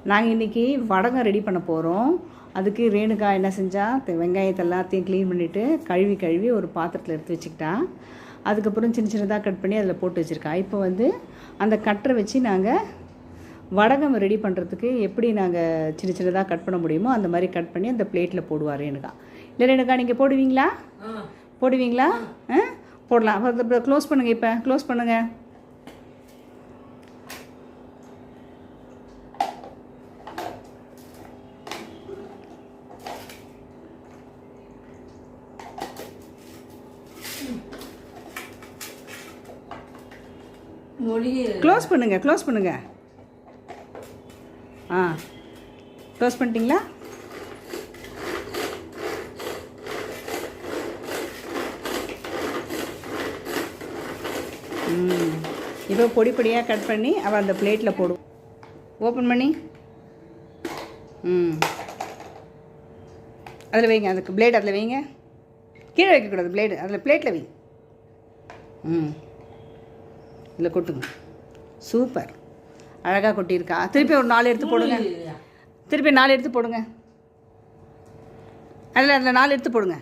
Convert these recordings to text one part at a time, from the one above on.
நாங்கள் இன்றைக்கி வடகம் ரெடி பண்ண போகிறோம். அதுக்கு ரேணுகா என்ன செஞ்சால், வெங்காயத்தை எல்லாத்தையும் க்ளீன் பண்ணிவிட்டு கழுவி ஒரு பாத்திரத்தில் எடுத்து வச்சுக்கிட்டா. அதுக்கப்புறம் சின்ன சின்னதாக கட் பண்ணி அதில் போட்டு வச்சுருக்கா. இப்போ வந்து அந்த கட்டரை வச்சு நாங்கள் வடகம் ரெடி பண்ணுறதுக்கு எப்படி நாங்கள் சின்ன சின்னதாக கட் பண்ண முடியுமோ அந்த மாதிரி கட் பண்ணி அந்த பிளேட்டில் போடுவார் ரேணுகா. இல்லை ரேணுகா, நீங்கள் போடுவீங்களா? போடலாம். இப்போ க்ளோஸ் பண்ணுங்கள். இப்போ க்ளோஸ் பண்ணுங்கள். க்ளோஸ் பண்ணுங்கள். க்ளோஸ் பண்ணிட்டீங்களா? இப்போ பொடி பொடியாக கட் பண்ணி அவள் அந்த பிளேட்டில் போடும். ஓப்பன் பண்ணி அதில் வைங்க. அதுக்கு பிளேட் அதில் வைங்க. கீழே வைக்கக்கூடாது. பிளேடு அதில் பிளேட்டில் வை. இதில் கொட்டுங்க. சூப்பர், அழகாக கொட்டியிருக்கா. திருப்பி ஒரு 4 எடுத்து போடுங்க. திருப்பி 4 எடுத்து போடுங்க. அதில் 4 எடுத்து போடுங்க.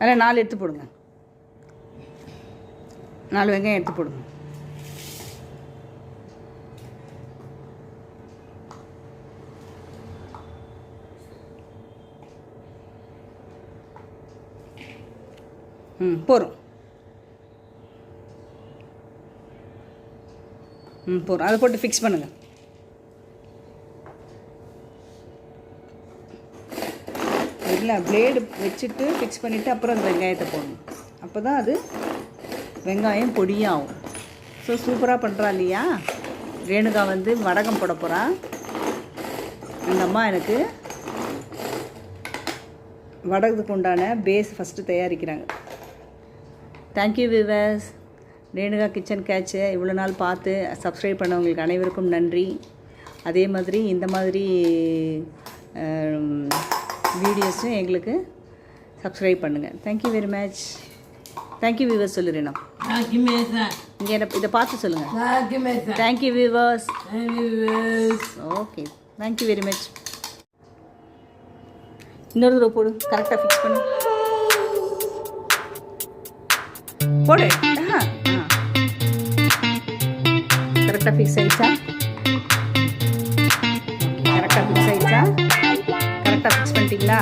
அதில் 4 எடுத்து போடுங்க. 4 வெங்காயம் எடுத்து போடுங்க. போகிறோம். போகிறோம். அதை போட்டு ஃபிக்ஸ் பண்ணுங்கள். இல்லை, பிளேடு வச்சுட்டு ஃபிக்ஸ் பண்ணிவிட்டு அப்புறம் அந்த வெங்காயத்தை போடணும். அப்போ தான் அது வெங்காயம் பொடியாகும். ஸோ சூப்பராக பண்ணுறா இல்லையா? ரேணுகா வந்து வடகம் போட போகிறா. அந்த அம்மா எனக்கு வடகத்துக்கு உண்டான பேஸ் ஃபஸ்ட்டு தயாரிக்கிறாங்க. Thank you viewers. ரேணுகா கிச்சன் கேட்சை இவ்வளோ நாள் பார்த்து சப்ஸ்கிரைப் பண்ணவங்களுக்கு அனைவருக்கும் நன்றி. அதே மாதிரி இந்த மாதிரி வீடியோஸும் எங்களுக்கு சப்ஸ்கிரைப் பண்ணுங்கள். Thank you very much. Thank you viewers சொல்லுறேன். இங்கே இதை பார்த்து சொல்லுங்கள். Thank you viewers. Okay, thank you very much. இன்னொரு தடவை போடு. கரெக்டாக ஃபிக்ஸ் பண்ணு. போடு. கரெக்டாக ஃபிக்ஸ் ஆயிடுச்சா? கரெக்டாக ஃபிக்ஸ் பண்ணிட்டீங்களா?